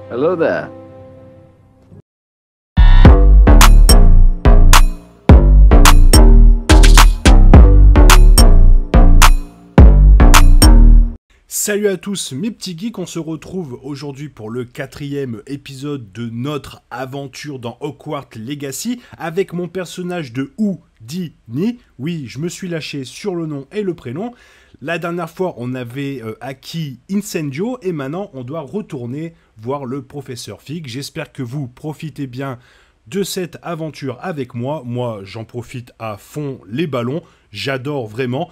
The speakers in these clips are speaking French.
Hello there. Salut à tous mes petits geeks, on se retrouve aujourd'hui pour le 4e épisode de notre aventure dans Hogwarts Legacy avec mon personnage de Houdini. Oui, je me suis lâché sur le nom et le prénom. La dernière fois, on avait acquis Incendio et maintenant, on doit retourner voir le professeur Fig. J'espère que vous profitez bien de cette aventure avec moi. Moi, j'en profite à fond les ballons. J'adore vraiment.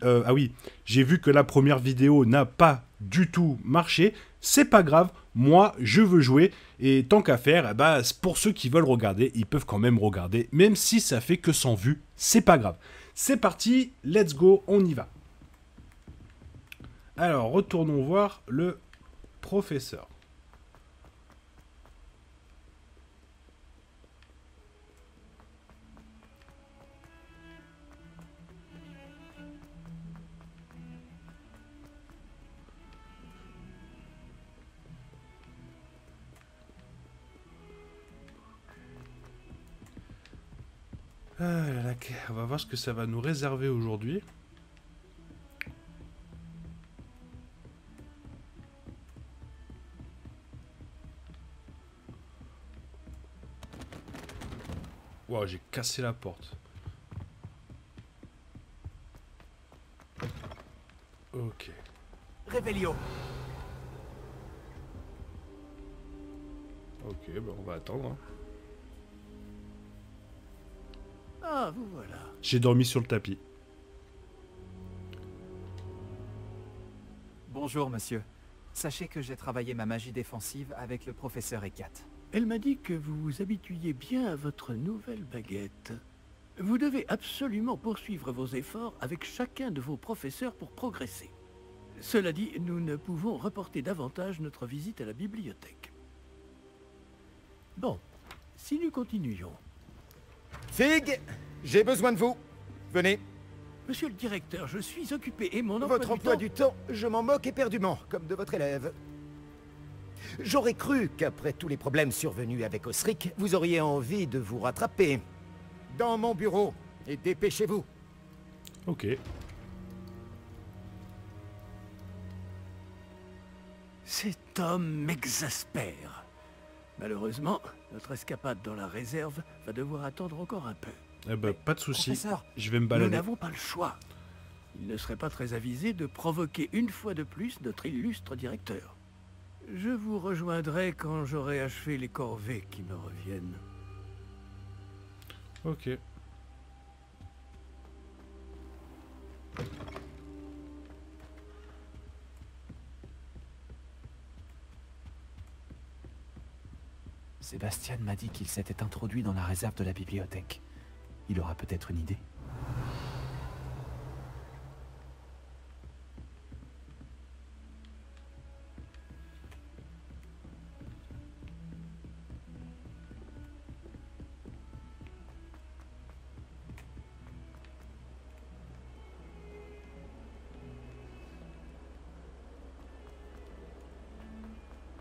Ah oui, j'ai vu que la première vidéo n'a pas du tout marché. C'est pas grave. Moi, je veux jouer. Et tant qu'à faire, pour ceux qui veulent regarder, ils peuvent quand même regarder. Même si ça fait que 100 vues, c'est pas grave. C'est parti, let's go, on y va. Alors, retournons voir le professeur. Ah là là, on va voir ce que ça va nous réserver aujourd'hui. Wow, j'ai cassé la porte. Ok. Réveillon. Ok, bah on va attendre. Hein. Ah, vous voilà. J'ai dormi sur le tapis. Bonjour, monsieur. Sachez que j'ai travaillé ma magie défensive avec le professeur Ekat. Elle m'a dit que vous vous habituiez bien à votre nouvelle baguette. Vous devez absolument poursuivre vos efforts avec chacun de vos professeurs pour progresser. Cela dit, nous ne pouvons reporter davantage notre visite à la bibliothèque. Bon, si nous continuions... Fig, j'ai besoin de vous. Venez. Monsieur le directeur, je suis occupé et mon emploi Votre emploi du temps, je m'en moque éperdument, comme de votre élève. J'aurais cru qu'après tous les problèmes survenus avec Osric, vous auriez envie de vous rattraper. Dans mon bureau, et dépêchez-vous. Ok. Cet homme m'exaspère. Malheureusement, notre escapade dans la réserve va devoir attendre encore un peu. Eh ben, pas de soucis. Professeur, Je vais me Nous balader. n'avons pas le choix. Il ne serait pas très avisé de provoquer une fois de plus notre illustre directeur. Je vous rejoindrai quand j'aurai achevé les corvées qui me reviennent. Ok. Sébastien m'a dit qu'il s'était introduit dans la réserve de la bibliothèque. Il aura peut-être une idée.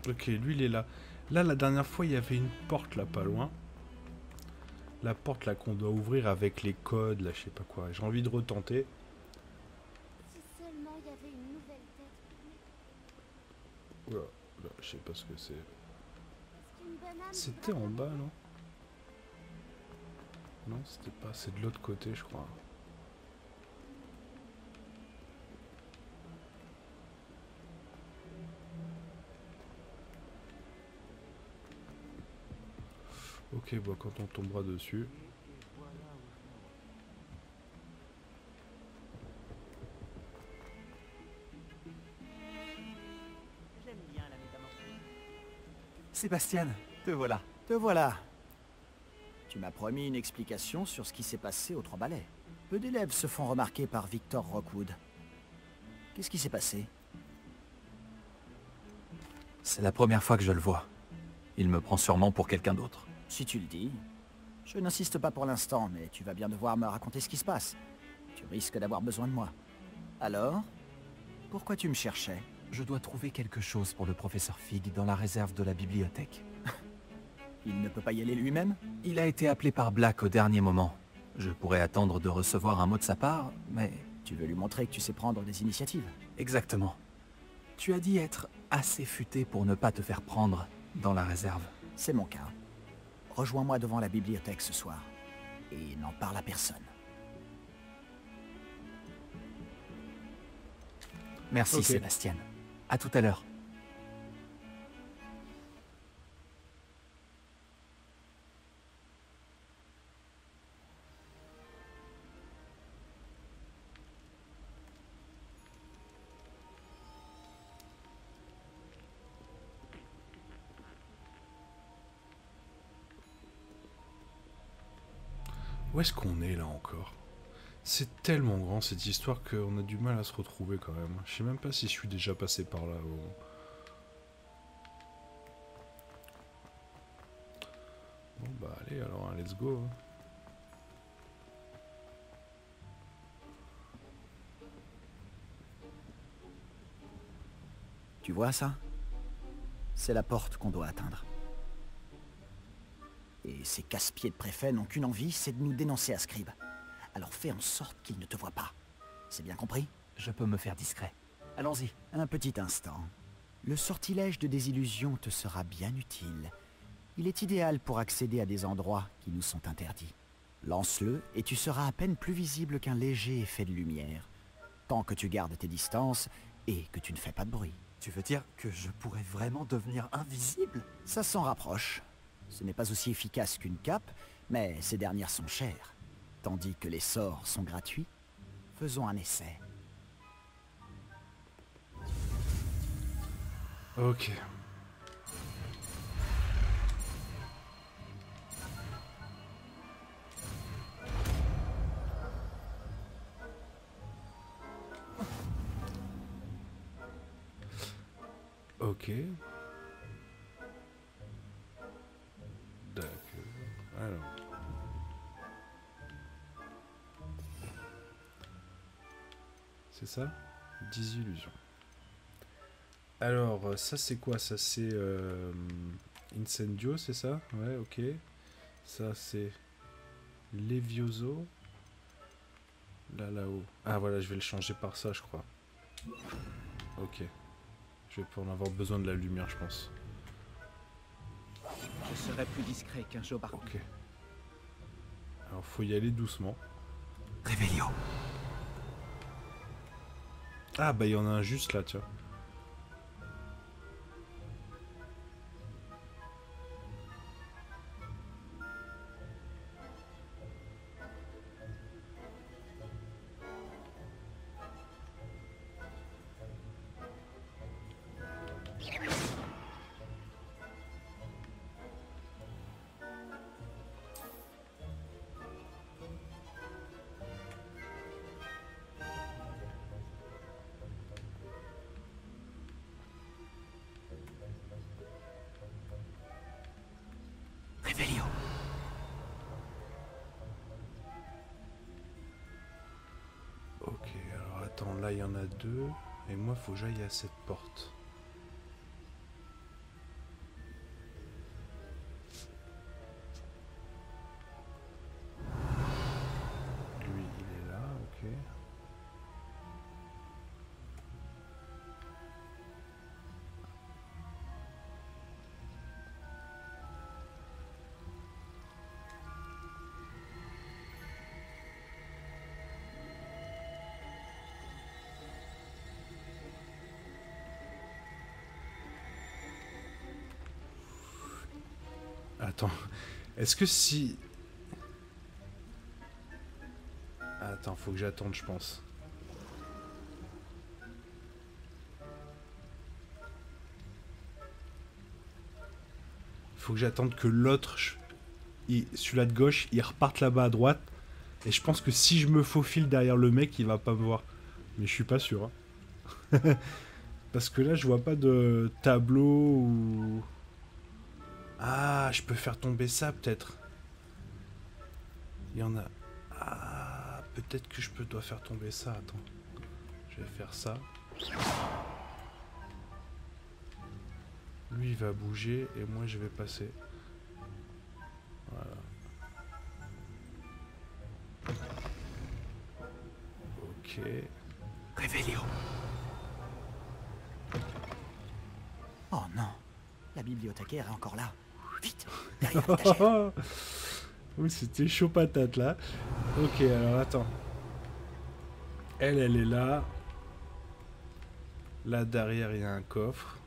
Ok, lui il est là. Là, la dernière fois, il y avait une porte là, pas loin. La porte là qu'on doit ouvrir avec les codes, là, je sais pas quoi. J'ai envie de retenter. Si seulement il y avait une nouvelle tête. Oula, là, je sais pas ce que c'est. Est-ce qu'une banane C'était en bas, non? Non, c'était pas. C'est de l'autre côté, je crois. Ok, bon, quand on tombera dessus. Sébastien, te voilà. Te voilà. Tu m'as promis une explication sur ce qui s'est passé aux Trois Balais. Peu d'élèves se font remarquer par Victor Rockwood. Qu'est-ce qui s'est passé? C'est la première fois que je le vois. Il me prend sûrement pour quelqu'un d'autre. Si tu le dis. Je n'insiste pas pour l'instant, mais tu vas bien devoir me raconter ce qui se passe. Tu risques d'avoir besoin de moi. Alors? Pourquoi tu me cherchais? Je dois trouver quelque chose pour le professeur Fig dans la réserve de la bibliothèque. Il ne peut pas y aller lui-même? Il a été appelé par Black au dernier moment. Je pourrais attendre de recevoir un mot de sa part, mais... Tu veux lui montrer que tu sais prendre des initiatives? Exactement. Tu as dit être assez futé pour ne pas te faire prendre dans la réserve. C'est mon cas. Rejoins-moi devant la bibliothèque ce soir. Et n'en parle à personne. Merci Ok. Sébastien. À tout à l'heure. Où est-ce qu'on est là encore? C'est tellement grand cette histoire qu'on a du mal à se retrouver quand même. Je sais même pas si je suis déjà passé par là. Bon bah allez alors, hein, let's go. Hein. Tu vois ça? C'est la porte qu'on doit atteindre. Et ces casse-pieds de préfet n'ont qu'une envie, c'est de nous dénoncer à Scribe. Alors fais en sorte qu'ils ne te voient pas. C'est bien compris? Je peux me faire discret. Allons-y. Un petit instant. Le sortilège de désillusion te sera bien utile. Il est idéal pour accéder à des endroits qui nous sont interdits. Lance-le et tu seras à peine plus visible qu'un léger effet de lumière. Tant que tu gardes tes distances et que tu ne fais pas de bruit. Tu veux dire que je pourrais vraiment devenir invisible? Ça s'en rapproche. Ce n'est pas aussi efficace qu'une cape, mais ces dernières sont chères. Tandis que les sorts sont gratuits. Faisons un essai. Ok. Ok. D'accord. Alors. C'est ça? Désillusion. Alors, ça c'est quoi? Ça c'est Incendio, c'est ça? Ouais, ok. Ça c'est Levioso. Là-haut. Ah voilà, je vais le changer par ça, je crois. Ok. Je vais pas en avoir besoin de la lumière, je pense. Je serai plus discret qu'un jobard. Ok. Alors, faut y aller doucement. Réveillon. Ah, bah, il y en a un juste là, tiens. Réveillon. Ok, alors attends, là il y en a deux. Et moi, faut que j'aille à cette porte. Lui, il est là, ok. Attends, est-ce que si... Attends, faut que j'attende, je pense. Faut que j'attende que l'autre, celui-là de gauche, il reparte là-bas à droite. Et je pense que si je me faufile derrière le mec, il va pas me voir. Mais je suis pas sûr. Hein. Parce que là, je vois pas de tableau ou... Ah, je peux faire tomber ça, peut-être. Il y en a... Ah, peut-être que dois faire tomber ça, attends. Je vais faire ça. Lui, il va bouger et moi, je vais passer. Voilà. Ok. Révélio. Oh non, la bibliothécaire est encore là. Vite, derrière l'étagère. Oui, c'était chaud patate là. Ok, alors attends. Elle est là. Là derrière, il y a un coffre.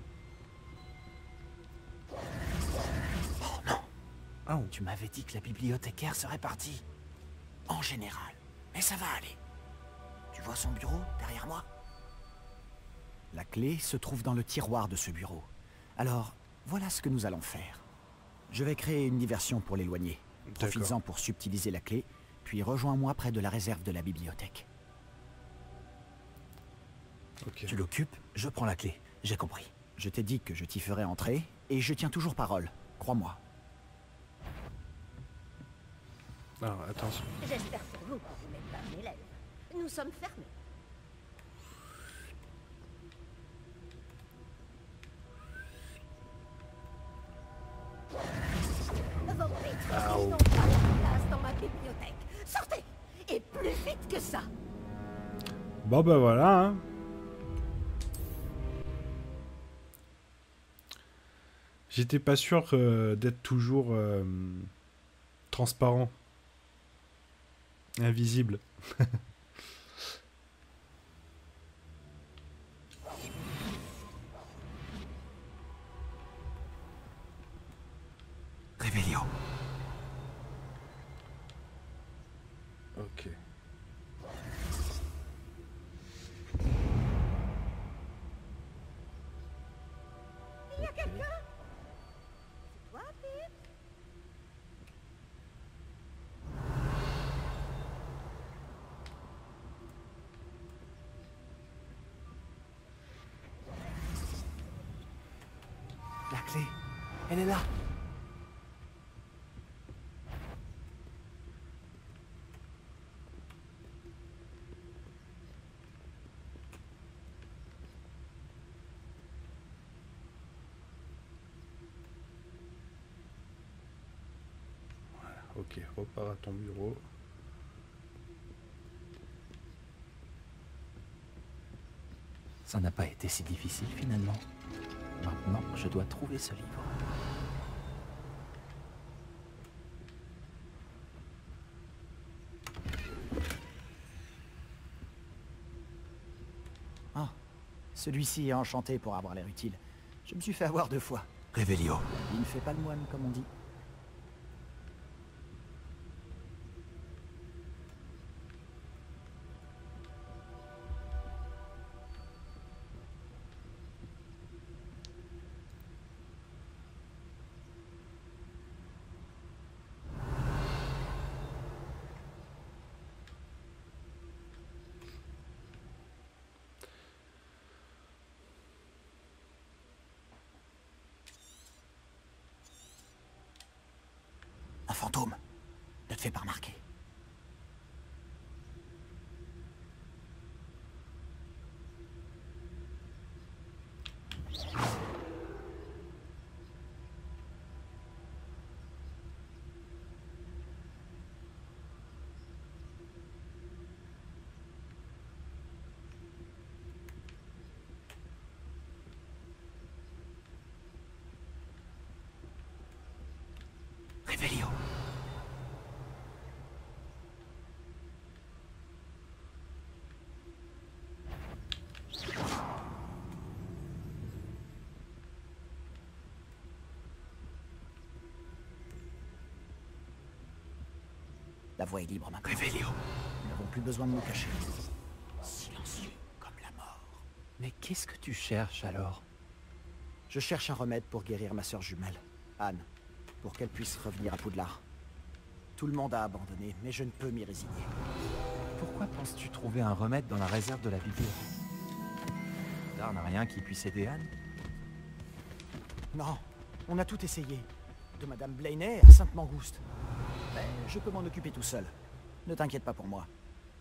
Oh non, Ah, oh. tu m'avais dit que la bibliothécaire serait partie. En général, mais ça va aller. Tu vois son bureau derrière moi? La clé se trouve dans le tiroir de ce bureau. Alors, voilà ce que nous allons faire. Je vais créer une diversion pour l'éloigner. Profites-en pour subtiliser la clé, puis rejoins-moi près de la réserve de la bibliothèque. Ok. Tu l'occupes, je prends la clé. J'ai compris. Je t'ai dit que je t'y ferai entrer, et je tiens toujours parole. Crois-moi. Alors, attention. J'espère pour vous que vous n'êtes pas un élève. Nous sommes fermés. Vos maîtres n'ont pas leur place dans ma bibliothèque. Sortez! Et plus vite que ça! Bon ben voilà. Hein. J'étais pas sûr d'être toujours transparent. Invisible. Révélio. Ok. Il y a quelqu'un? C'est toi, Pip? La clé, elle est là. Ok, repars à ton bureau. Ça n'a pas été si difficile finalement. Maintenant, je dois trouver ce livre. Ah, celui-ci est enchanté pour avoir l'air utile. Je me suis fait avoir 2 fois. Révélio. Il ne fait pas le moine, comme on dit. Un fantôme. Ne te fais pas remarquer. Révélio. La voie est libre maintenant. Révélio. Nous n'avons plus besoin de nous cacher. Silencieux comme la mort. Mais qu'est-ce que tu cherches alors? Je cherche un remède pour guérir ma sœur jumelle, Anne, pour qu'elle puisse revenir à Poudlard. Tout le monde a abandonné, mais je ne peux m'y résigner. Pourquoi penses-tu trouver un remède dans la réserve de la bibliothèque? Poudlard n'a rien qui puisse aider Anne? Non, on a tout essayé. De Madame Blaney à Sainte-Mangouste. Mais je peux m'en occuper tout seul. Ne t'inquiète pas pour moi.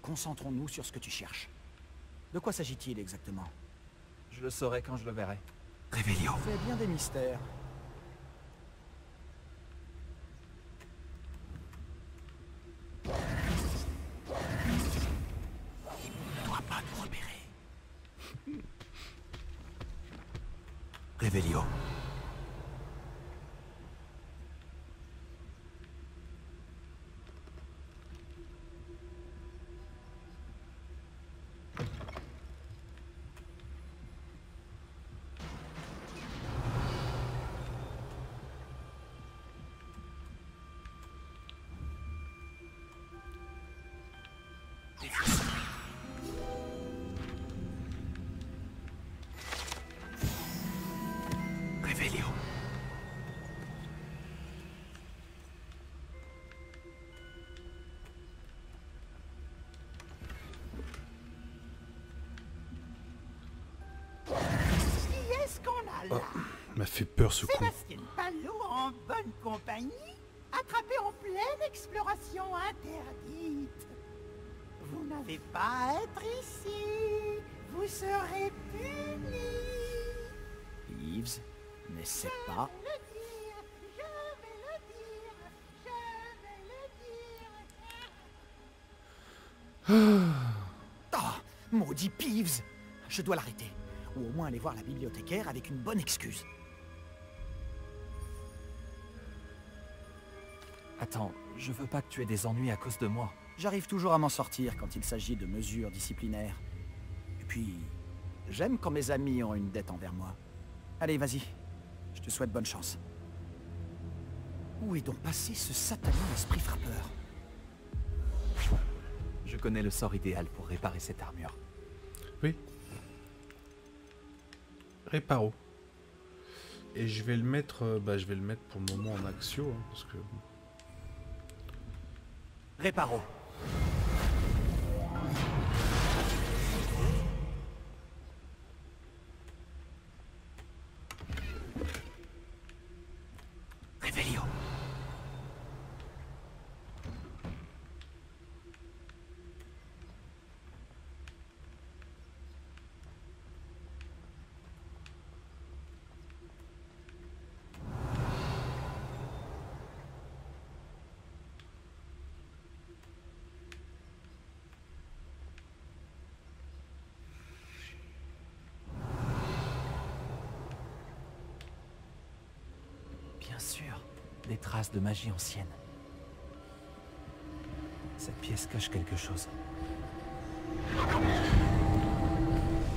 Concentrons-nous sur ce que tu cherches. De quoi s'agit-il exactement? Je le saurai quand je le verrai. Révélio. C'est bien des mystères. Ne doit pas nous repérer. Révélio. Révélio. Qui est-ce qu'on a là? M'a fait peur ce coup. Sébastien Palou en bonne compagnie, attrapé en pleine exploration interdite. Vous n'avez pas à être ici. Vous serez punis. Peeves, n'essaie pas. Je vais le dire, je vais le dire, je vais le dire. Ah, maudit Peeves. Je dois l'arrêter. Ou au moins aller voir la bibliothécaire avec une bonne excuse. Attends, je veux pas que tu aies des ennuis à cause de moi. J'arrive toujours à m'en sortir quand il s'agit de mesures disciplinaires. Et puis, j'aime quand mes amis ont une dette envers moi. Allez, vas-y. Je te souhaite bonne chance. Où est donc passé ce satané esprit frappeur? Je connais le sort idéal pour réparer cette armure. Oui. Réparo. Et je vais le mettre, je vais le mettre pour le moment en axio, hein, parce que... Réparo. Révélio. Bien sûr, des traces de magie ancienne. Cette pièce cache quelque chose.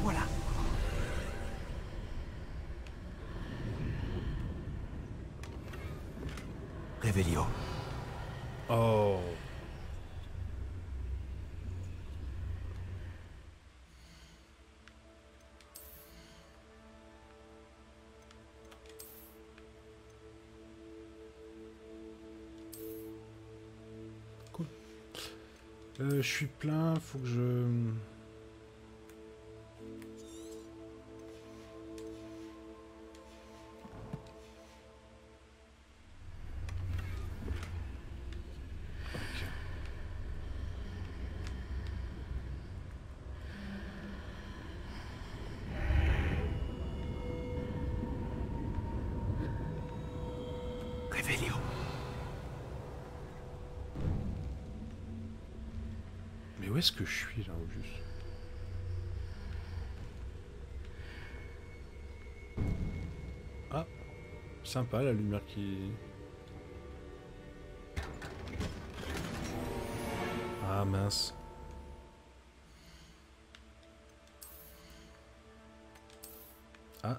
Voilà. Révélio. Oh. Cool. Je suis plein, faut que je... Révélio. Mais où est-ce que je suis là, au juste? Ah, sympa la lumière qui... Ah mince. Ah.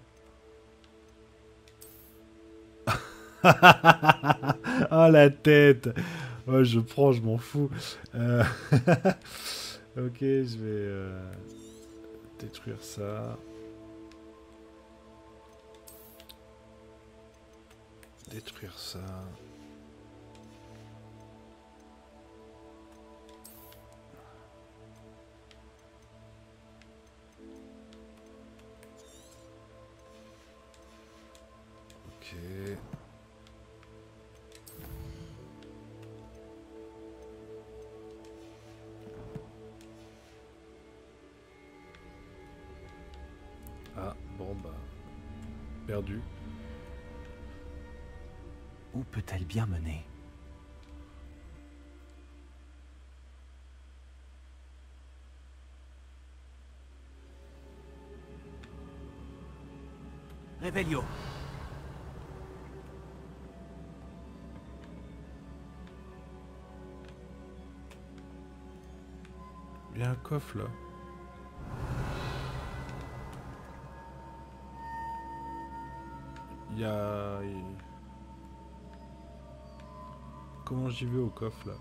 Oh la tête. Oh, je prends, je m'en fous. Ok, je vais détruire ça. Détruire ça. Ok. Ah, bon bah... perdu. Où peut-elle bien mener? Revelio. Il y a un coffre là. Il y a... Comment j'y vais au coffre là?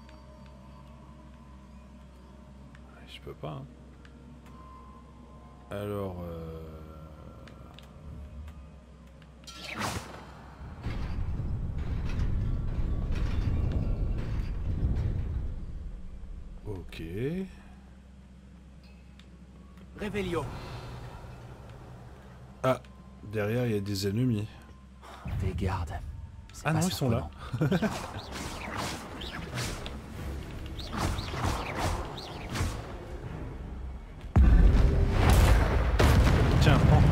Je peux pas. Hein. Alors... Ok. Revelio. Ah, derrière il y a des ennemis. Des gardes. Ah non, ils sont là. Tiens, prends.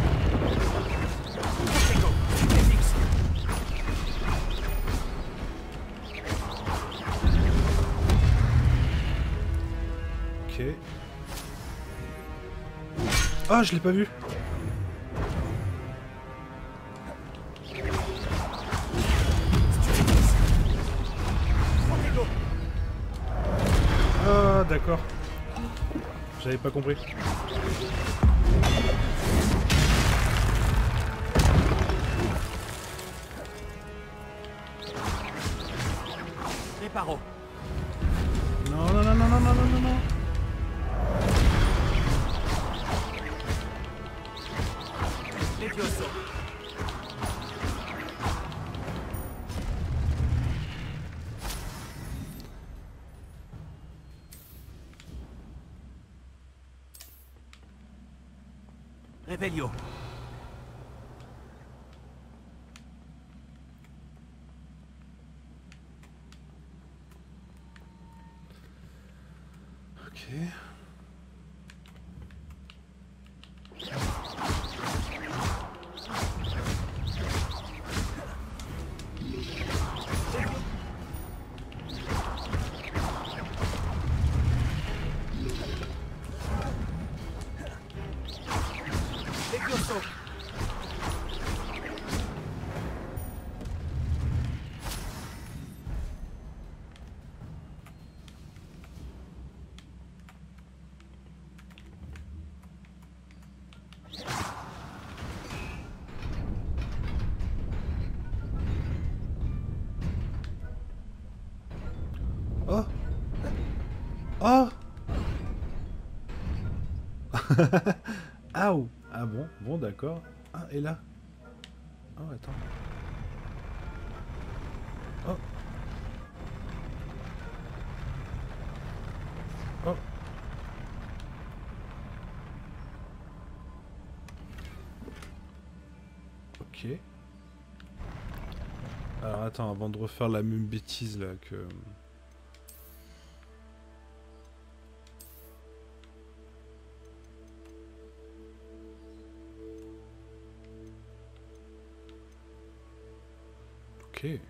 Ok. Ah, je l'ai pas vu. Ah, d'accord. J'avais pas compris. Reparo. Non, non, non, non, non, non, non, non, non. Levioso. Revelio. Ok. Levioso. Oh. Oh. Aouh. Ah bon, bon d'accord. Ah, et là? Oh, attends. Oh. Oh. Ok. Alors attends, avant de refaire la même bêtise là que... Ok.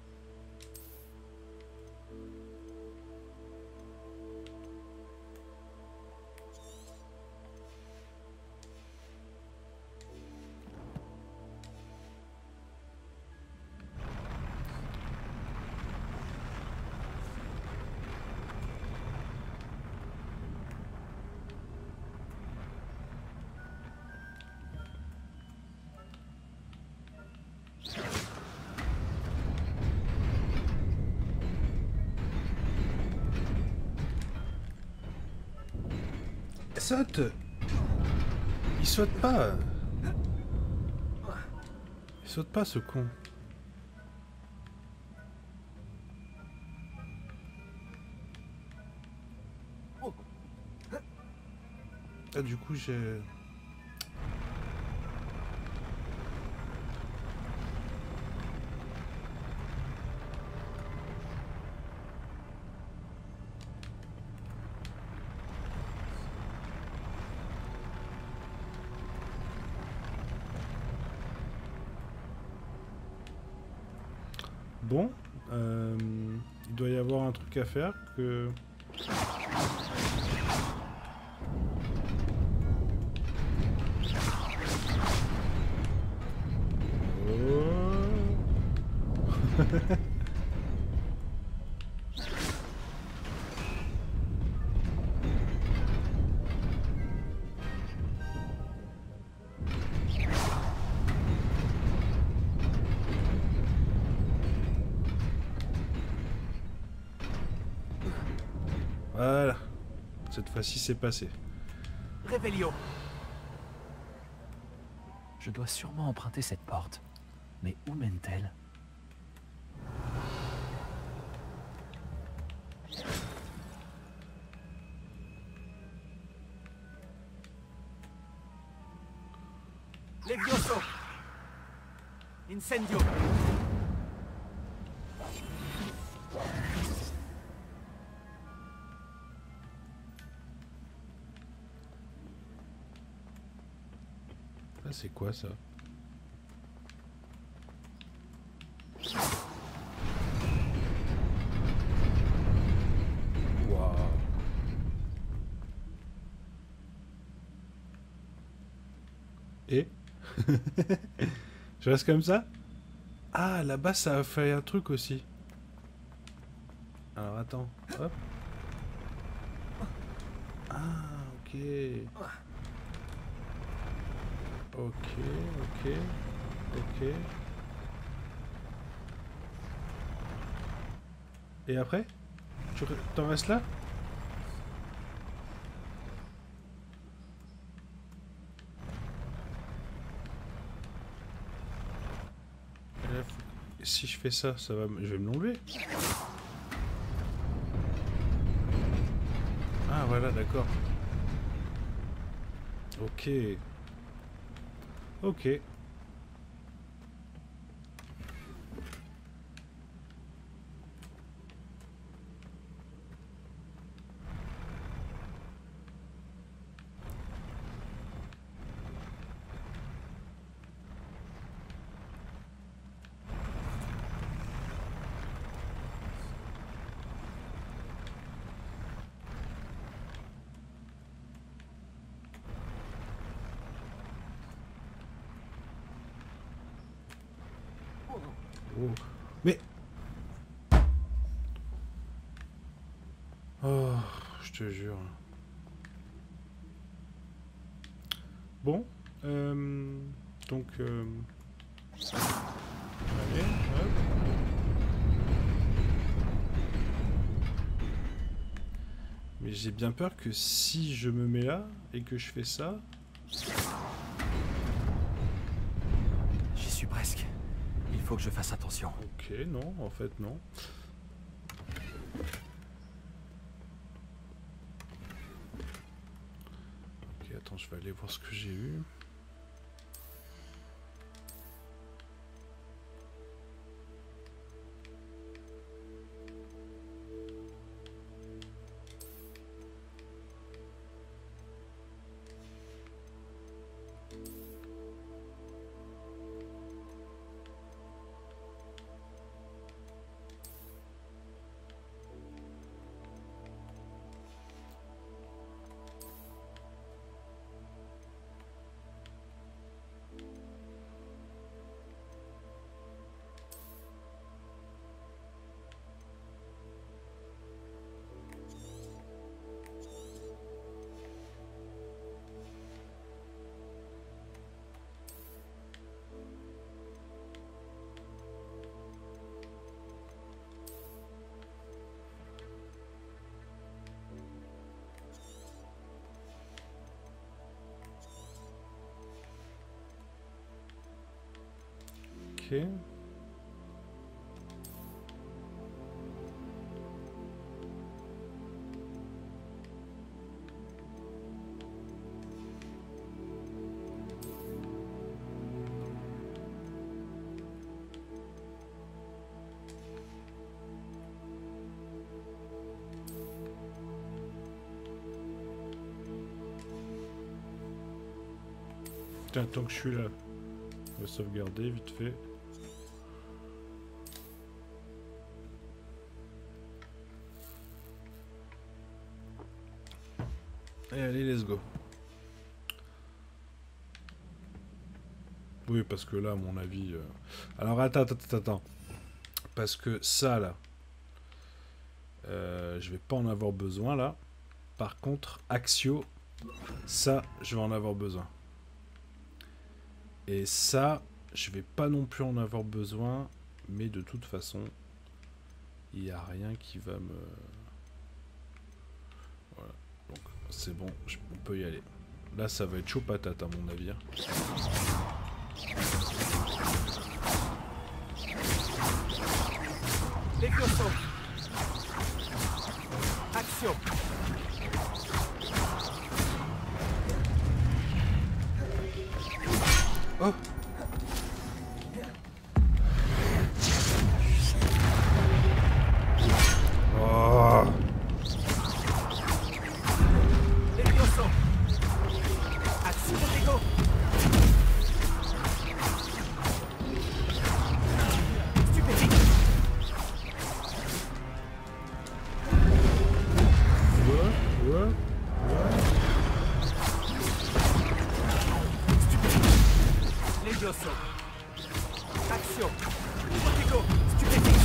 Saute! Il saute pas! Il saute pas ce con! Ah du coup j'ai... Bon, il doit y avoir un truc à faire que... Oh. Voilà, cette fois-ci c'est passé. Révélio. Je dois sûrement emprunter cette porte. Mais où mène-t-elle? Levioso. Incendio. Ah, c'est quoi ça? Waouh. Et je reste comme ça? Ah, là-bas ça a fait un truc aussi. Alors attends, hop. Ah, ok. Ok. Et après? Tu t'en restes là? Et là, si je fais ça, ça va, je vais me l'enlever. Ah voilà, d'accord. Ok. Ok. Oh. Mais... Oh, je te jure. Bon. Donc... Allez, hop. Mais j'ai bien peur que si je me mets là et que je fais ça... J'y suis presque. Il faut que je fasse attention. Ok, non, en fait non. Ok, attends, je vais aller voir ce que j'ai eu. Ok. Tiens, tant que je suis là, je vais sauvegarder vite fait. Et allez, let's go. Oui, parce que là, à mon avis... Alors, attends. Parce que ça, là... je vais pas en avoir besoin, là. Par contre, Axio... Ça, je vais en avoir besoin. Et ça, je vais pas non plus en avoir besoin. Mais de toute façon, il n'y a rien qui va me... Voilà. Donc, c'est bon, on peut y aller. Là, ça va être chaud patate, à mon avis. Levioso. Action. Oh! Oh! Levioso. Action, Diego. Stupéfique. Ouais. Levioso. Action. Diego. Stupéfique.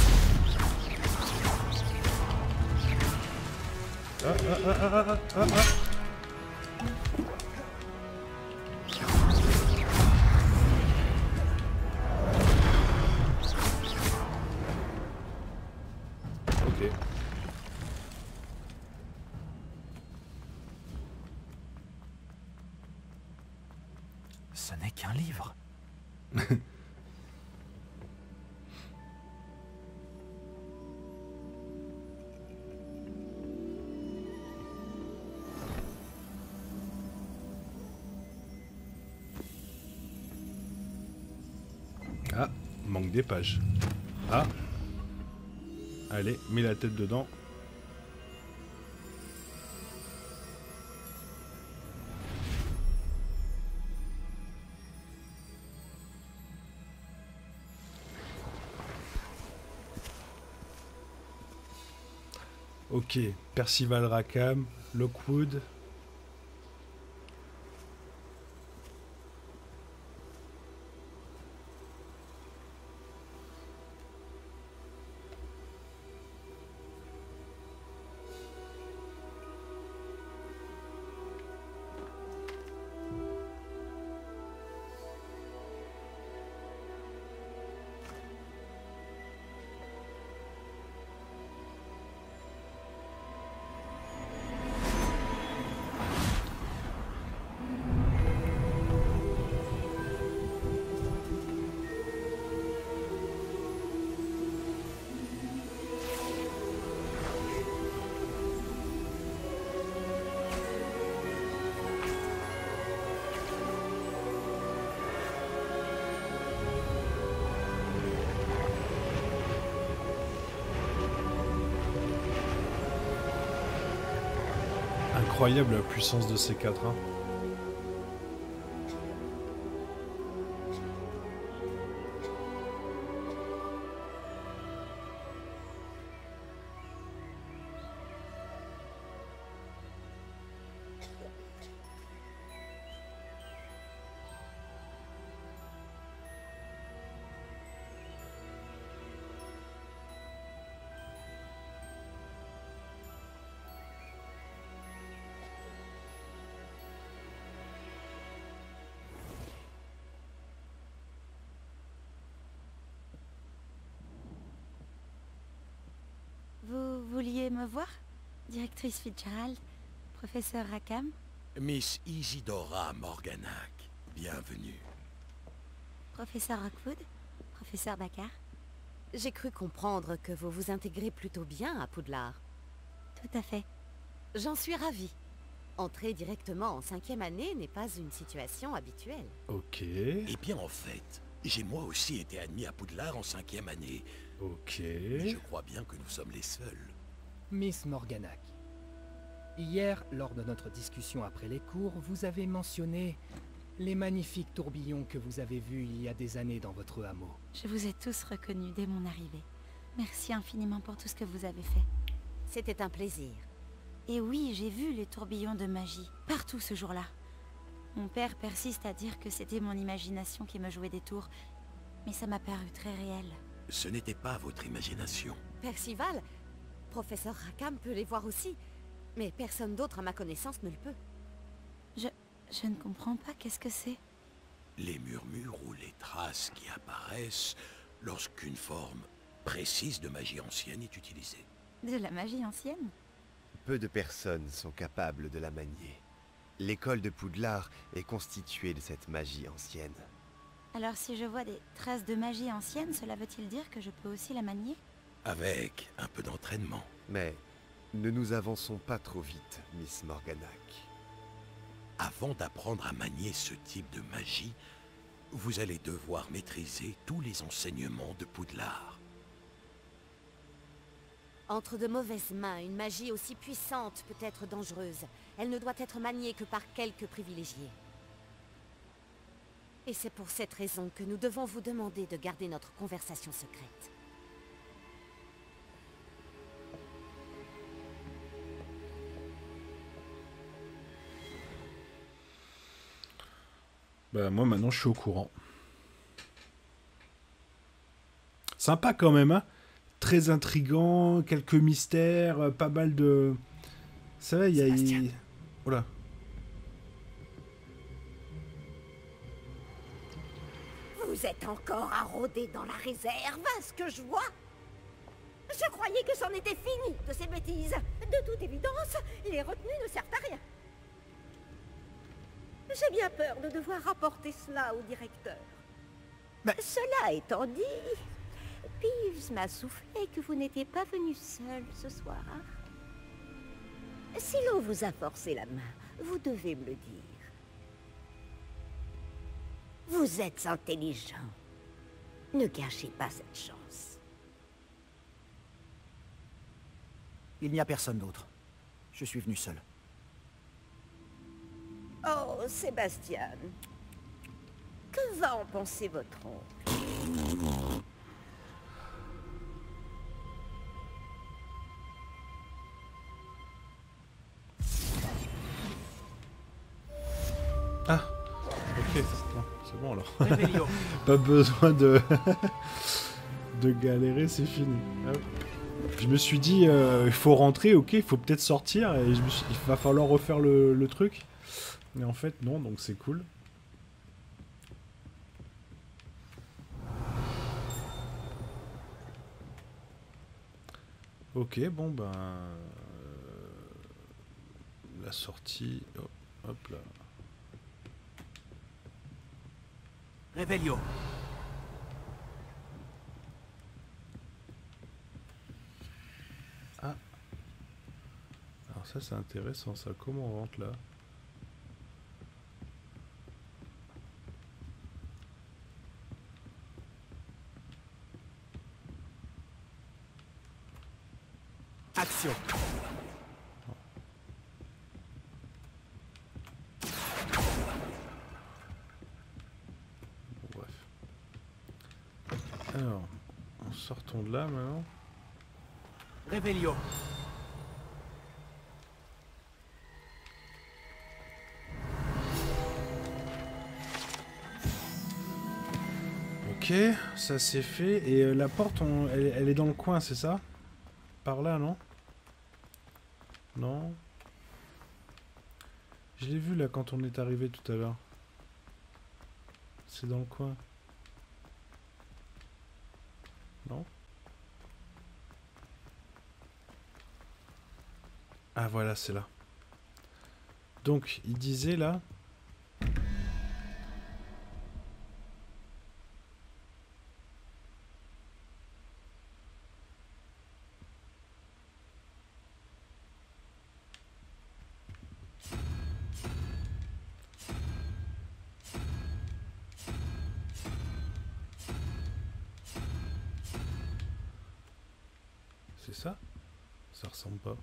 Ok. Ce n'est qu'un livre. Ah, manque des pages. Ah. Allez, mets la tête dedans. Ok, Percival Rackham, Lockwood. Incroyable la puissance de ces quatre. Hein. Vous vouliez me voir? Directrice Fitzgerald, professeur Rackham. Miss Isidora Morganac, bienvenue. Professeur Rockwood, professeur Bakar. J'ai cru comprendre que vous vous intégrez plutôt bien à Poudlard. Tout à fait. J'en suis ravie. Entrer directement en 5e année n'est pas une situation habituelle. Ok. Eh bien en fait, j'ai moi aussi été admis à Poudlard en 5e année. Ok. Mais je crois bien que nous sommes les seuls. Miss Morganac, hier, lors de notre discussion après les cours, vous avez mentionné les magnifiques tourbillons que vous avez vus il y a des années dans votre hameau. Je vous ai tous reconnus dès mon arrivée. Merci infiniment pour tout ce que vous avez fait. C'était un plaisir. Et oui, j'ai vu les tourbillons de magie, partout ce jour-là. Mon père persiste à dire que c'était mon imagination qui me jouait des tours, mais ça m'a paru très réel. Ce n'était pas votre imagination. Percival, professeur Rackham peut les voir aussi, mais personne d'autre à ma connaissance ne le peut. Je ne comprends pas, qu'est-ce que c'est? Les murmures ou les traces qui apparaissent lorsqu'une forme précise de magie ancienne est utilisée. De la magie ancienne? Peu de personnes sont capables de la manier. L'école de Poudlard est constituée de cette magie ancienne. Alors si je vois des traces de magie ancienne, cela veut-il dire que je peux aussi la manier? Avec un peu d'entraînement. Mais ne nous avançons pas trop vite, Miss Morganac. Avant d'apprendre à manier ce type de magie, vous allez devoir maîtriser tous les enseignements de Poudlard. Entre de mauvaises mains, une magie aussi puissante peut être dangereuse. Elle ne doit être maniée que par quelques privilégiés. Et c'est pour cette raison que nous devons vous demander de garder notre conversation secrète. Bah moi maintenant je suis au courant. Sympa quand même, hein. Très intriguant, quelques mystères, pas mal de... Ça va, il y a... Oula. Vous êtes encore à rôder dans la réserve, à ce que je vois. Je croyais que c'en était fini de ces bêtises. De toute évidence, les retenues ne servent à rien. J'ai bien peur de devoir rapporter cela au directeur. Mais... Cela étant dit, Peeves m'a soufflé que vous n'étiez pas venu seul ce soir. Si l'on vous a forcé la main, vous devez me le dire. Vous êtes intelligent. Ne gâchez pas cette chance. Il n'y a personne d'autre. Je suis venu seul. Oh, Sébastien. Que va en penser votre oncle? Ah, ok, c'est bon alors. Pas besoin de de galérer, c'est fini. Hop. Je me suis dit, il faut rentrer, ok, il faut peut-être sortir, et il va falloir refaire le truc. Mais en fait, non, donc c'est cool. Ok, bon ben... la sortie... Oh, hop là. Réveillon. Ah. Alors ça c'est intéressant ça. Comment on rentre là? Action. Alors, sortons de là maintenant. Réveillon. Ok, ça c'est fait. Et la porte, elle est dans le coin, c'est ça? Par là, non? Non? Je l'ai vu là quand on est arrivé tout à l'heure. C'est dans le coin. Non? Ah voilà, c'est là. Donc, il disait là... C'est ça? Ça ressemble pas.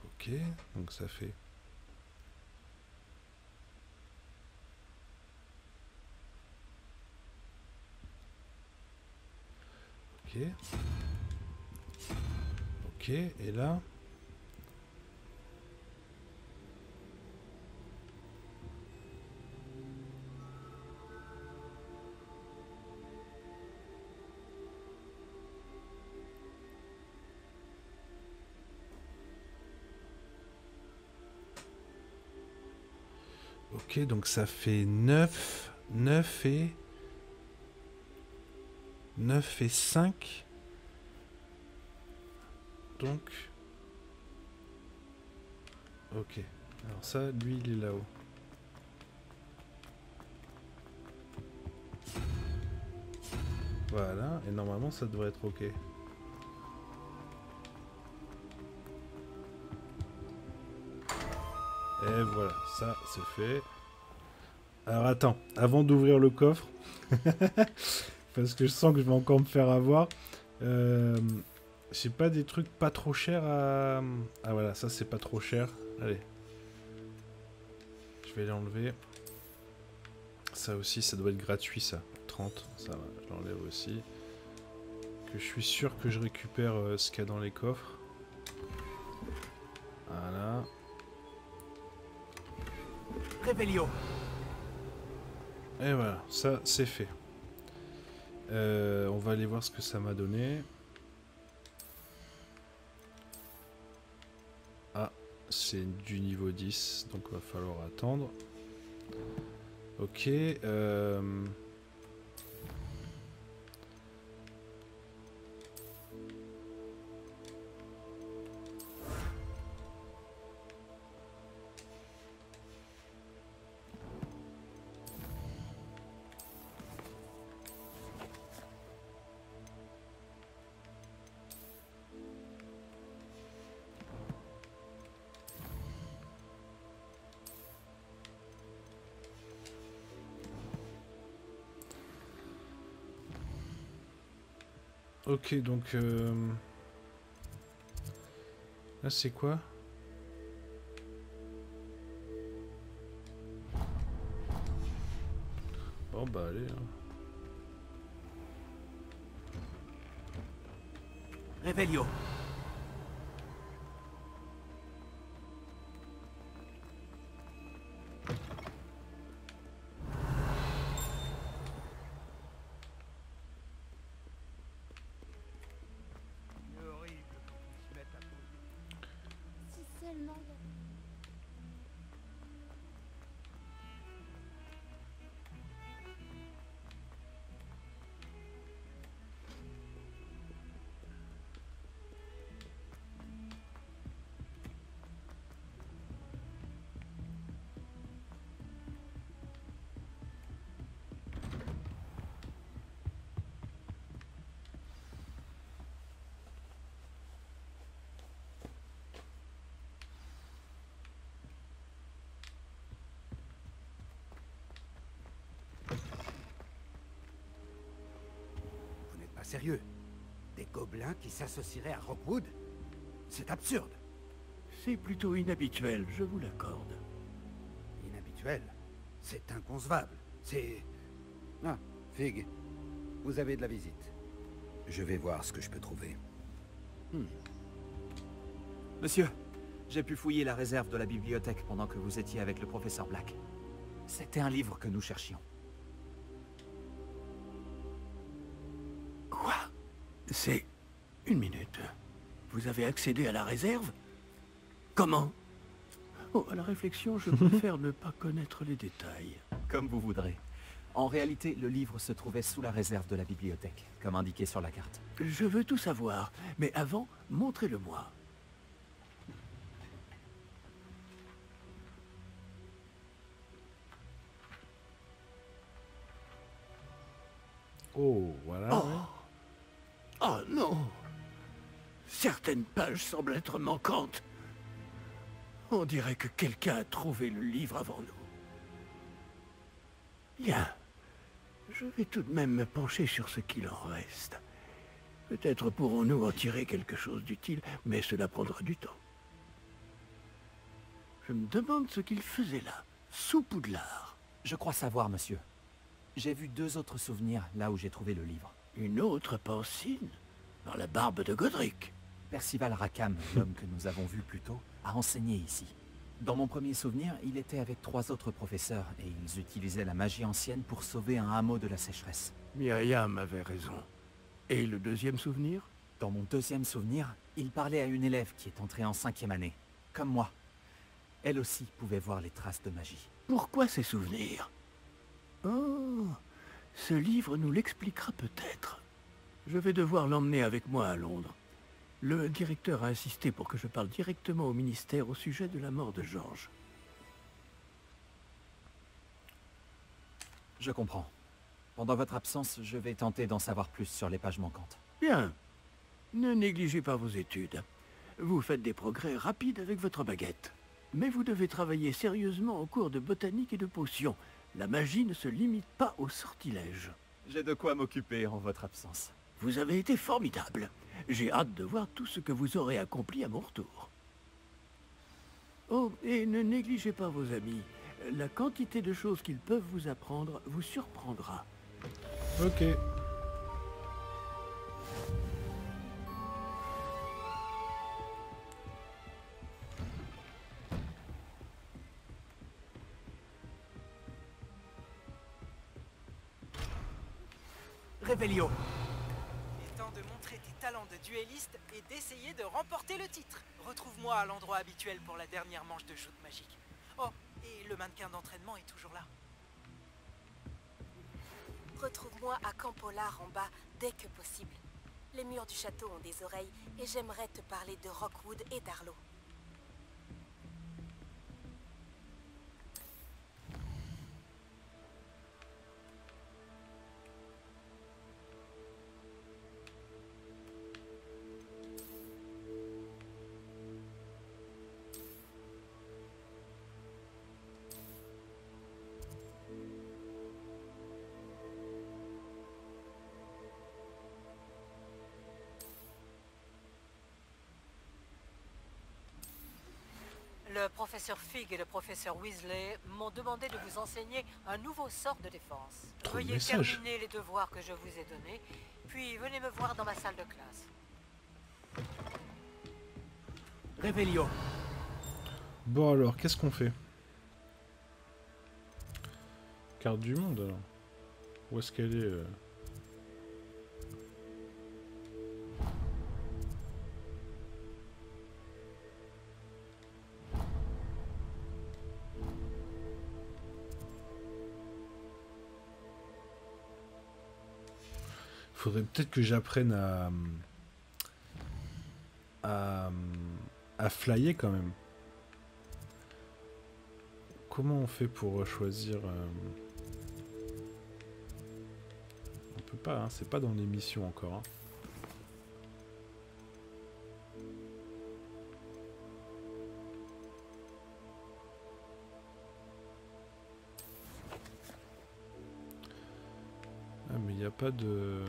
Ok, donc ça fait... Ok. Ok, et là... Ok, donc ça fait 9 et 5. Donc... Ok. Alors ça, lui, il est là-haut. Voilà. Et normalement, ça devrait être ok. Et voilà, ça c'est fait. Alors attends, avant d'ouvrir le coffre, parce que je sens que je vais encore me faire avoir, j'ai pas des trucs pas trop chers à... Ah voilà, ça c'est pas trop cher. Allez. Je vais l'enlever. Ça aussi, ça doit être gratuit ça. 30, ça va, je l'enlève aussi. Que je suis sûr que je récupère ce qu'il y a dans les coffres. Voilà. Réveillon. Et voilà, ça c'est fait. On va aller voir ce que ça m'a donné. Ah, c'est du niveau 10, donc va falloir attendre. Ok. Ok, donc... Là, c'est quoi? Bon, bah, allez. Hein. Réveillon. Sérieux? Des gobelins qui s'associeraient à Rockwood? C'est absurde. C'est plutôt inhabituel, je vous l'accorde. Inhabituel? C'est inconcevable. C'est... Ah, Fig, vous avez de la visite. Je vais voir ce que je peux trouver. Monsieur, j'ai pu fouiller la réserve de la bibliothèque pendant que vous étiez avec le professeur Black. C'était un livre que nous cherchions. Quoi? C'est... Une minute. Vous avez accédé à la réserve? Comment? Oh, à la réflexion, je préfère ne pas connaître les détails. Comme vous voudrez. En réalité, le livre se trouvait sous la réserve de la bibliothèque, comme indiqué sur la carte. Je veux tout savoir, mais avant, montrez-le-moi. Oh, voilà. Oh, oh non! Certaines pages semblent être manquantes. On dirait que quelqu'un a trouvé le livre avant nous. Bien. Je vais tout de même me pencher sur ce qu'il en reste. Peut-être pourrons-nous en tirer quelque chose d'utile, mais cela prendra du temps. Je me demande ce qu'il faisait là, sous Poudlard. Je crois savoir, monsieur. J'ai vu 2 autres souvenirs là où j'ai trouvé le livre. Une autre pancine? Par la barbe de Godric. Percival Rackham, l'homme que nous avons vu plus tôt, a enseigné ici. Dans mon premier souvenir, il était avec 3 autres professeurs et ils utilisaient la magie ancienne pour sauver un hameau de la sécheresse. Myriam avait raison. Et le deuxième souvenir? Dans mon deuxième souvenir, il parlait à une élève qui est entrée en 5e année, comme moi. Elle aussi pouvait voir les traces de magie. Pourquoi ces souvenirs? Oh, ce livre nous l'expliquera peut-être. Je vais devoir l'emmener avec moi à Londres. Le directeur a insisté pour que je parle directement au ministère au sujet de la mort de Georges. Je comprends. Pendant votre absence, je vais tenter d'en savoir plus sur les pages manquantes. Bien. Ne négligez pas vos études. Vous faites des progrès rapides avec votre baguette. Mais vous devez travailler sérieusement au cours de botanique et de potions. La magie ne se limite pas au sortilège. J'ai de quoi m'occuper en votre absence. Vous avez été formidable. J'ai hâte de voir tout ce que vous aurez accompli à mon retour. Oh, et ne négligez pas vos amis. La quantité de choses qu'ils peuvent vous apprendre vous surprendra. Ok. Revelio. Il est temps de montrer tes talents de duelliste et d'essayer de remporter le titre. Retrouve-moi à l'endroit habituel pour la dernière manche de joute magique. Oh, et le mannequin d'entraînement est toujours là. Retrouve-moi à Camp Pollard en bas dès que possible. Les murs du château ont des oreilles et j'aimerais te parler de Rockwood et d'Arlo. Le professeur Fig et le professeur Weasley m'ont demandé de vous enseigner un nouveau sort de défense. Veuillez terminer les devoirs que je vous ai donnés, puis venez me voir dans ma salle de classe. Revelio. Bon alors, qu'est-ce qu'on fait? Carte du monde alors. Où est-ce qu'elle est Faudrait peut-être que j'apprenne à flyer quand même. Comment on fait pour choisir On peut pas, hein, c'est pas dans l'émission encore. Hein. Ah mais il n'y a pas de...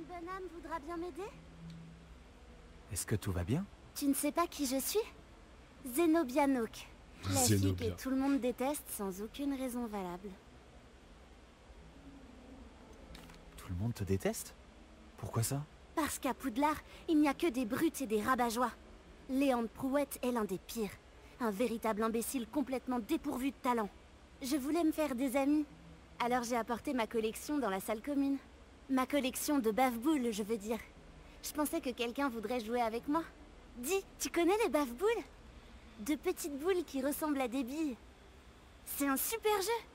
Bonne âme voudra bien m'aider? Est-ce que tout va bien? Tu ne sais pas qui je suis? Zenobia Nook. La fille que tout le monde déteste sans aucune raison valable. Tout le monde te déteste? Pourquoi ça? Parce qu'à Poudlard, il n'y a que des brutes et des rabat-joie. Léandre Prouette est l'un des pires. Un véritable imbécile complètement dépourvu de talent. Je voulais me faire des amis. Alors j'ai apporté ma collection dans la salle commune. Ma collection de bave-boules, je veux dire. Je pensais que quelqu'un voudrait jouer avec moi. Dis, tu connais les bave-boules? de petites boules qui ressemblent à des billes. C'est un super jeu.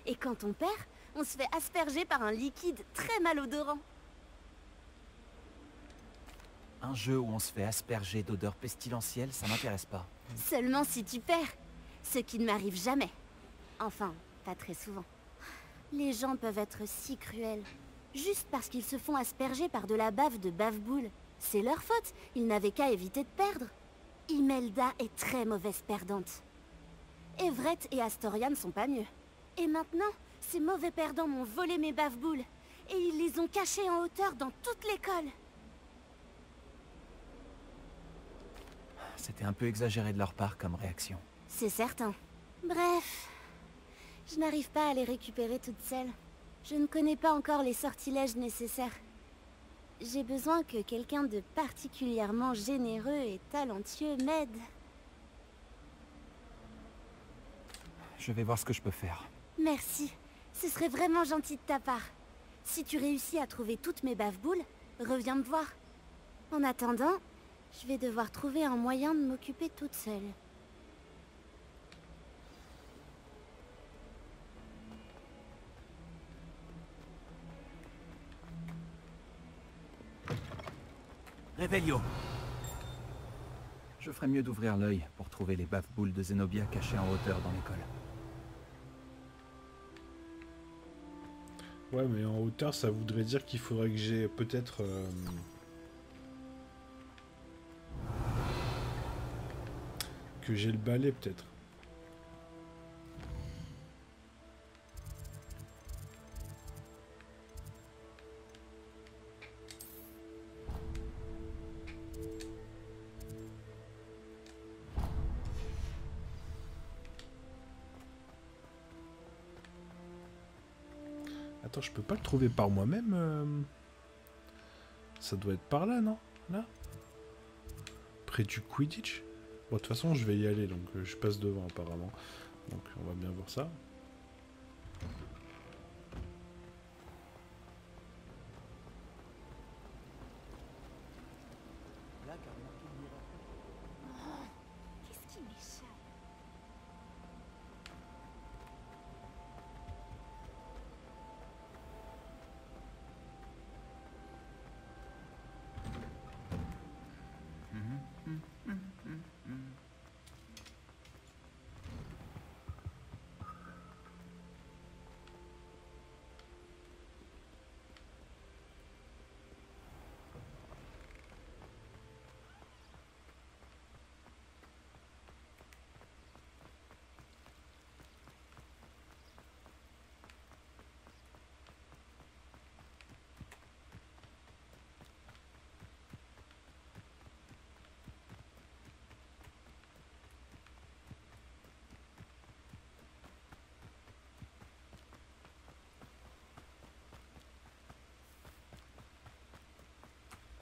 Et quand on perd, on se fait asperger par un liquide très malodorant. Un jeu où on se fait asperger d'odeurs pestilentielles, ça m'intéresse pas. Seulement si tu perds. Ce qui ne m'arrive jamais. Enfin, pas très souvent. Les gens peuvent être si cruels. Juste parce qu'ils se font asperger par de la bave de bave-boule. C'est leur faute, ils n'avaient qu'à éviter de perdre. Imelda est très mauvaise perdante. Everett et Astoria ne sont pas mieux. Et maintenant, ces mauvais perdants m'ont volé mes bave-boules. Et ils les ont cachés en hauteur dans toute l'école. C'était un peu exagéré de leur part comme réaction. C'est certain. Bref, je n'arrive pas à les récupérer toutes seules. Je ne connais pas encore les sortilèges nécessaires. J'ai besoin que quelqu'un de particulièrement généreux et talentueux m'aide. Je vais voir ce que je peux faire. Merci. Ce serait vraiment gentil de ta part. Si tu réussis à trouver toutes mes bave-boules, reviens me voir. En attendant, je vais devoir trouver un moyen de m'occuper toute seule. Revelio. Je ferais mieux d'ouvrir l'œil pour trouver les bave-boules de Zenobia cachées en hauteur dans l'école. Ouais, mais en hauteur, ça voudrait dire qu'il faudrait que j'ai peut-être... que j'ai le balai, peut-être. Attends, je peux pas le trouver par moi-même. Ça doit être par là, non? Là? Près du Quidditch? Bon, de toute façon, je vais y aller, donc je passe devant apparemment. Donc on va bien voir ça. Qu'est-ce qui m'échappe?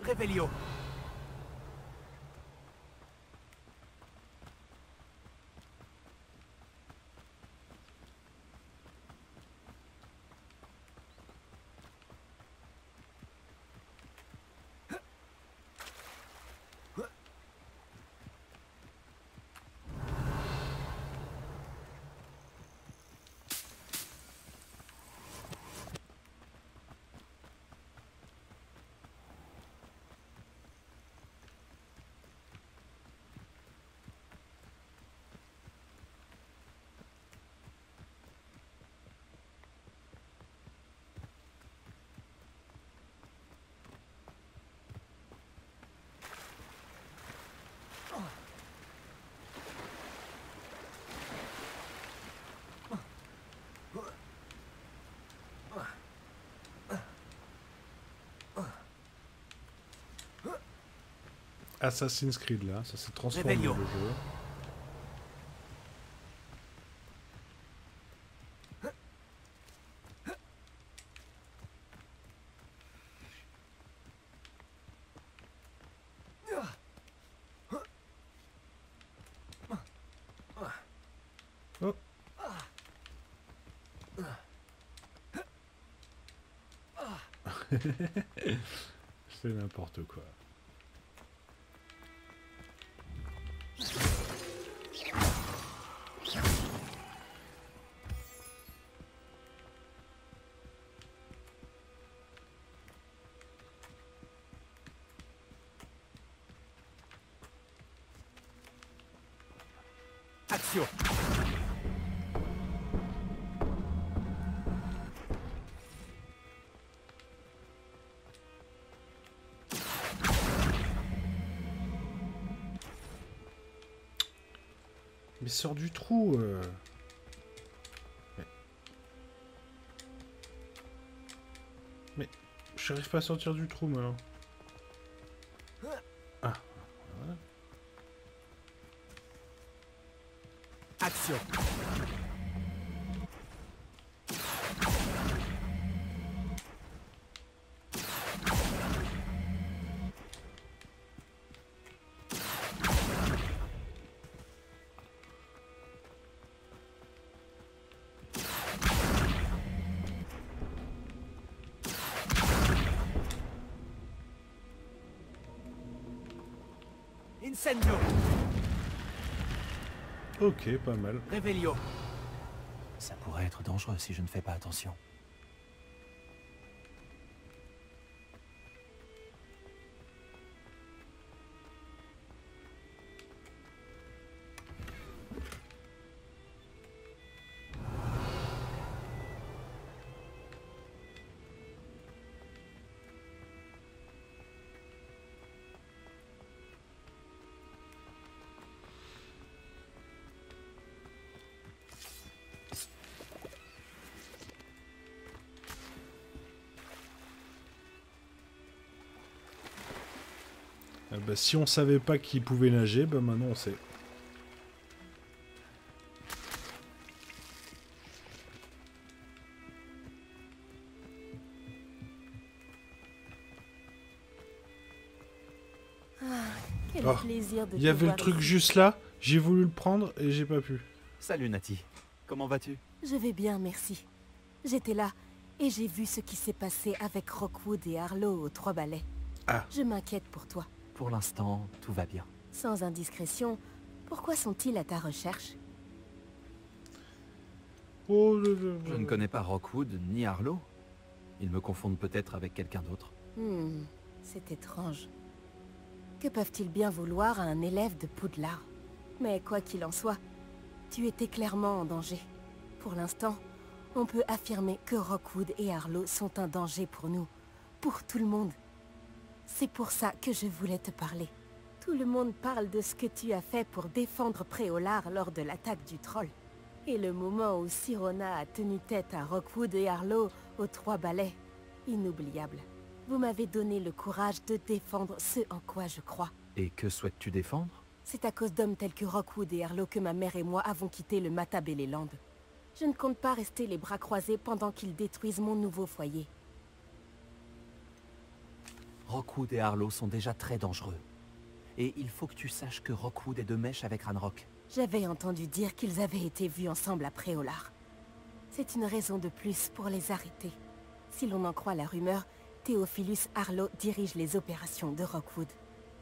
Revelio. Assassin's Creed là, ça s'est transformé Revelio. le jeu. Oh. C'est n'importe quoi. Action. Mais sors du trou. Mais j'arrive pas à sortir du trou maintenant. Ah. Voilà. Action. Incendio. Ok, pas mal. Revelio. Ça pourrait être dangereux si je ne fais pas attention. Bah, si on savait pas qu'il pouvait nager, bah maintenant on sait. Quel plaisir de il y avait le te truc voir juste là, j'ai voulu le prendre et j'ai pas pu. Salut Nati, comment vas-tu? Je vais bien, merci. J'étais là et j'ai vu ce qui s'est passé avec Rockwood et Harlow aux Trois Balais. Ah. Je m'inquiète pour toi. Pour l'instant, tout va bien. Sans indiscrétion, pourquoi sont-ils à ta recherche? Je ne connais pas Rockwood ni Harlow. Ils me confondent peut-être avec quelqu'un d'autre. C'est étrange. Que peuvent-ils bien vouloir à un élève de Poudlard? Mais quoi qu'il en soit, tu étais clairement en danger. Pour l'instant, on peut affirmer que Rockwood et Harlow sont un danger pour nous, pour tout le monde. C'est pour ça que je voulais te parler. Tout le monde parle de ce que tu as fait pour défendre Préolard lors de l'attaque du troll. Et le moment où Sirona a tenu tête à Rockwood et Harlow aux Trois Balais, inoubliable. Vous m'avez donné le courage de défendre ce en quoi je crois. Et que souhaites-tu défendre? C'est à cause d'hommes tels que Rockwood et Harlow que ma mère et moi avons quitté le Matabeleland. Je ne compte pas rester les bras croisés pendant qu'ils détruisent mon nouveau foyer. Rockwood et Harlow sont déjà très dangereux. Et il faut que tu saches que Rockwood est de mèche avec Ranrock. J'avais entendu dire qu'ils avaient été vus ensemble à Préolard. C'est une raison de plus pour les arrêter. Si l'on en croit la rumeur, Theophilus Harlow dirige les opérations de Rockwood.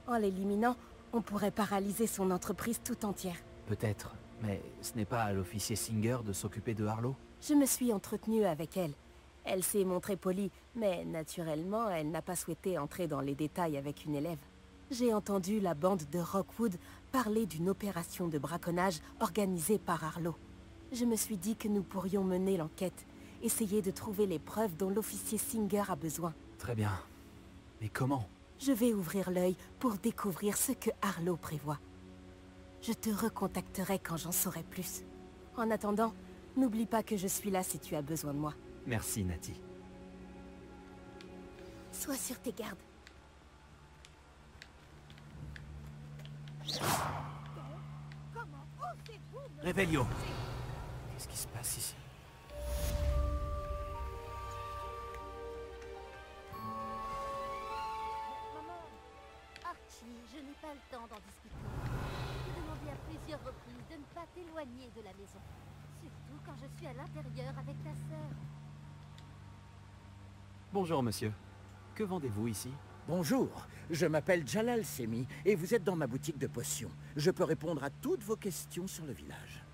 En l'éliminant, on pourrait paralyser son entreprise tout entière. Peut-être, mais ce n'est pas à l'officier Singer de s'occuper de Harlow? Je me suis entretenue avec elle. Elle s'est montrée polie, mais naturellement, elle n'a pas souhaité entrer dans les détails avec une élève. J'ai entendu la bande de Rockwood parler d'une opération de braconnage organisée par Harlow. Je me suis dit que nous pourrions mener l'enquête, essayer de trouver les preuves dont l'officier Singer a besoin. Très bien. Mais comment? Je vais ouvrir l'œil pour découvrir ce que Harlow prévoit. Je te recontacterai quand j'en saurai plus. En attendant, n'oublie pas que je suis là si tu as besoin de moi. Merci, Nati. Sois sur tes gardes. Revelio. Qu'est-ce qui se passe ici? Maman, Archie, je n'ai pas le temps d'en discuter. Je t'ai demandé à plusieurs reprises de ne pas t'éloigner de la maison. Surtout quand je suis à l'intérieur avec ta sœur. Bonjour, monsieur. Que vendez-vous ici? Bonjour, je m'appelle Jalal Semi et vous êtes dans ma boutique de potions. Je peux répondre à toutes vos questions sur le village.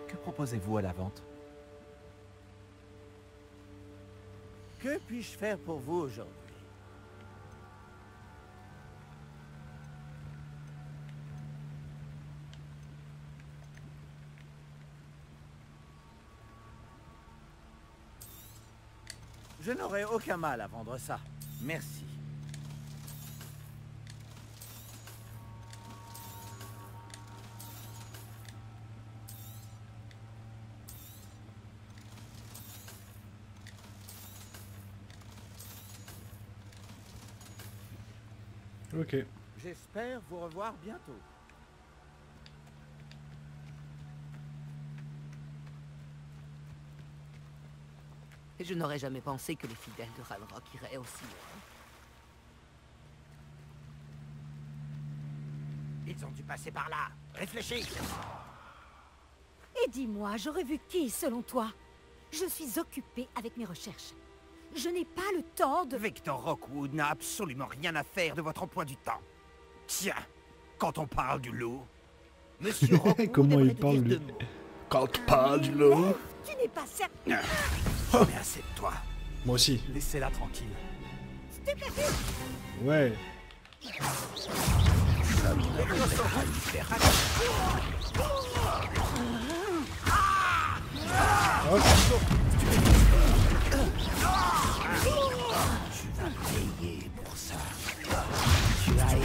Que proposez-vous à la vente? Que puis-je faire pour vous aujourd'hui? Je n'aurai aucun mal à vendre ça. Merci. Ok. J'espère vous revoir bientôt. Et je n'aurais jamais pensé que les fidèles de Ranrock iraient aussi loin. Ils ont dû passer par là. Réfléchis. Et dis-moi, j'aurais vu qui, selon toi? Je suis occupée avec mes recherches. Je n'ai pas le temps de... Victor Rockwood n'a absolument rien à faire de votre emploi du temps. Tiens, quand on parle du loup, Monsieur Rockwood Comment il aimerait te parle dire lui. deux mots. Quand tu parles du loup. Tu n'es pas certain. J'en ai assez de toi. Moi aussi. Laissez-la tranquille. Stupéfie. Ouais. Tu vas payer pour ça. Tu as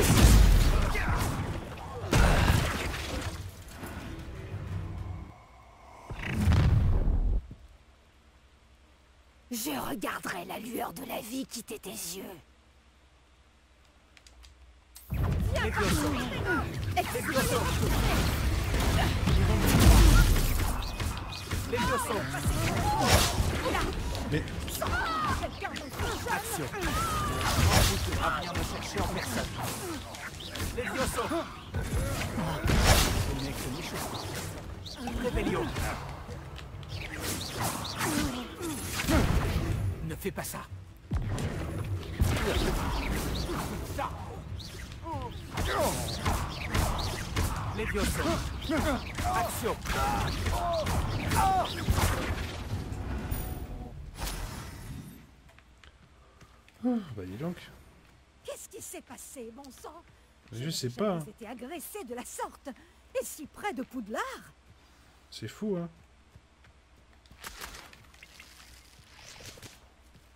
Je regarderai la lueur de la vie quitter tes yeux. Mais... Action. Vous devra venir me chercher en personne. Les Diosos. Ce n'est que Nicho. Rébellion. Ne fais pas ça. Les Diosos. Action. Bah dis donc. Qu'est-ce qui s'est passé, bon sang? Je sais pas. Vous été agressé de la sorte, et si près de Poudlard. C'est fou, hein.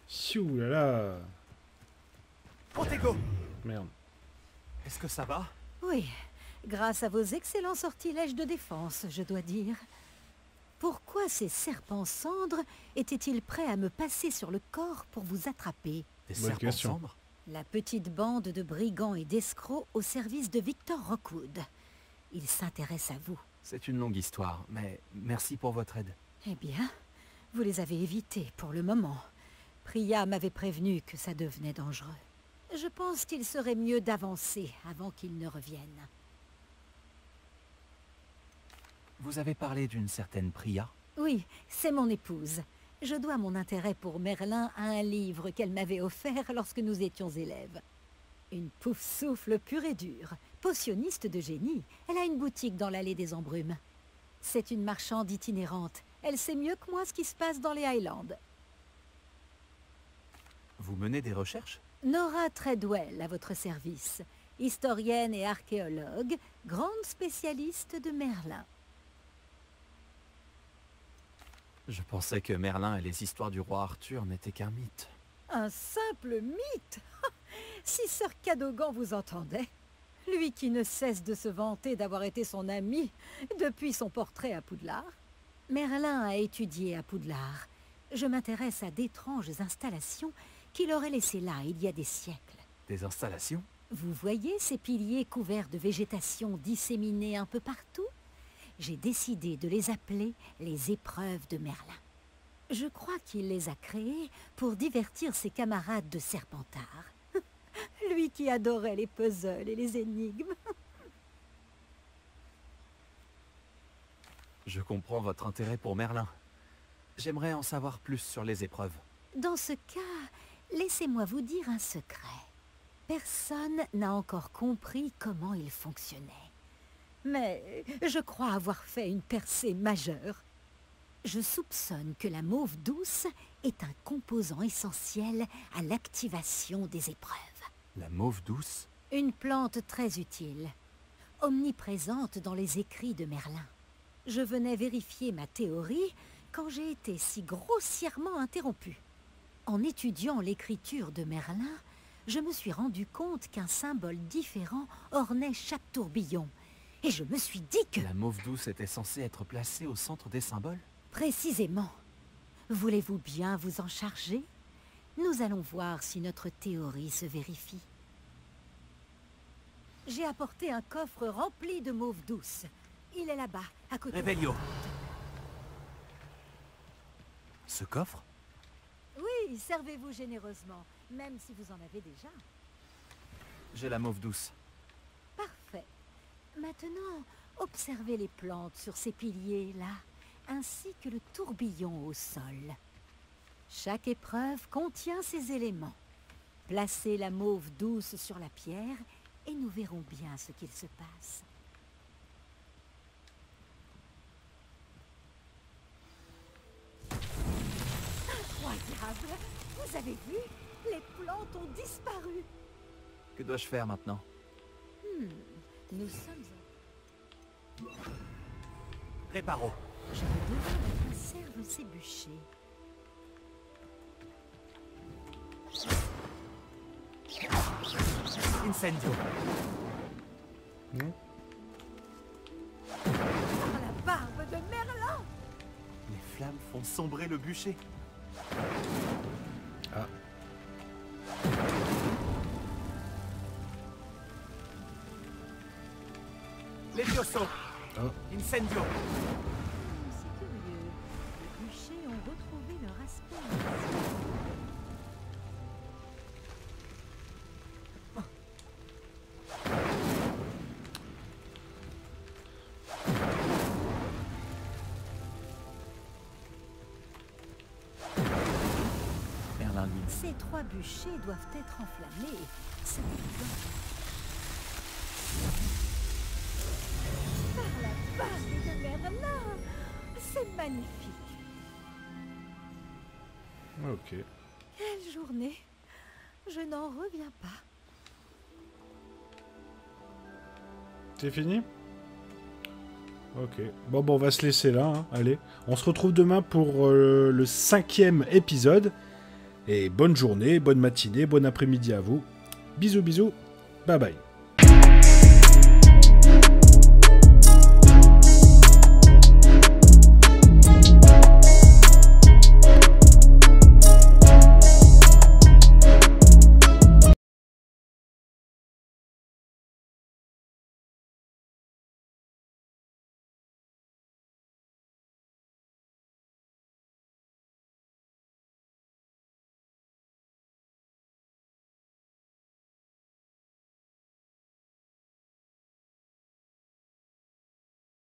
Siou là là. Protego. Merde. Est-ce que ça va? Oui, grâce à vos excellents sortilèges de défense, je dois dire. Pourquoi ces serpents cendres étaient-ils prêts à me passer sur le corps pour vous attraper? Des serpents cendres? La petite bande de brigands et d'escrocs au service de Victor Rockwood. Ils s'intéressent à vous. C'est une longue histoire, mais merci pour votre aide. Eh bien, vous les avez évités pour le moment. Priya m'avait prévenu que ça devenait dangereux. Je pense qu'il serait mieux d'avancer avant qu'ils ne reviennent. Vous avez parlé d'une certaine Priya? Oui, c'est mon épouse. Je dois mon intérêt pour Merlin à un livre qu'elle m'avait offert lorsque nous étions élèves. Une pouf-souffle pure et dure, potionniste de génie. Elle a une boutique dans l'allée des Embrumes. C'est une marchande itinérante. Elle sait mieux que moi ce qui se passe dans les Highlands. Vous menez des recherches? Nora Treadwell à votre service. Historienne et archéologue, grande spécialiste de Merlin. Je pensais que Merlin et les histoires du roi Arthur n'étaient qu'un mythe. Un simple mythe. Si Sir Cadogan vous entendait, lui qui ne cesse de se vanter d'avoir été son ami depuis son portrait à Poudlard. Merlin a étudié à Poudlard. Je m'intéresse à d'étranges installations qu'il aurait laissées là il y a des siècles. Des installations? Vous voyez ces piliers couverts de végétation disséminés un peu partout? J'ai décidé de les appeler les épreuves de Merlin. Je crois qu'il les a créées pour divertir ses camarades de Serpentard. Lui qui adorait les puzzles et les énigmes. Je comprends votre intérêt pour Merlin. J'aimerais en savoir plus sur les épreuves. Dans ce cas, laissez-moi vous dire un secret. Personne n'a encore compris comment il fonctionnait. Mais je crois avoir fait une percée majeure. Je soupçonne que la mauve douce est un composant essentiel à l'activation des épreuves. La mauve douce? Une plante très utile, omniprésente dans les écrits de Merlin. Je venais vérifier ma théorie quand j'ai été si grossièrement interrompue. En étudiant l'écriture de Merlin, je me suis rendu compte qu'un symbole différent ornait chaque tourbillon. Et je me suis dit que... La mauve douce était censée être placée au centre des symboles? Précisément. Voulez-vous bien vous en charger? Nous allons voir si notre théorie se vérifie. J'ai apporté un coffre rempli de mauve douce. Il est là-bas, à côté. Revelio. Ce coffre? Oui, servez-vous généreusement, même si vous en avez déjà. J'ai la mauve douce. Parfait. Maintenant, observez les plantes sur ces piliers-là, ainsi que le tourbillon au sol. Chaque épreuve contient ces éléments. Placez la mauve douce sur la pierre et nous verrons bien ce qu'il se passe. Incroyable! Vous avez vu? Les plantes ont disparu. Que dois-je faire maintenant? Nous sommes... Réparo. Je vais devoir qu'on serve ces bûchers. Incendio. Par la barbe de Merlin! Les flammes font sombrer le bûcher. Ah. Levioso. Oh. Incendio. C'est curieux. Les bûchers ont retrouvé leur aspect. Ces 3 bûchers doivent être enflammés. C'est évident. Par la barbe de Merlin! C'est magnifique. Ok. Quelle journée! Je n'en reviens pas. C'est fini? Ok. Bon, on va se laisser là. Hein. Allez. On se retrouve demain pour le 5e épisode. Et bonne journée, bonne matinée, bon après-midi à vous. Bisous, bisous. Bye bye.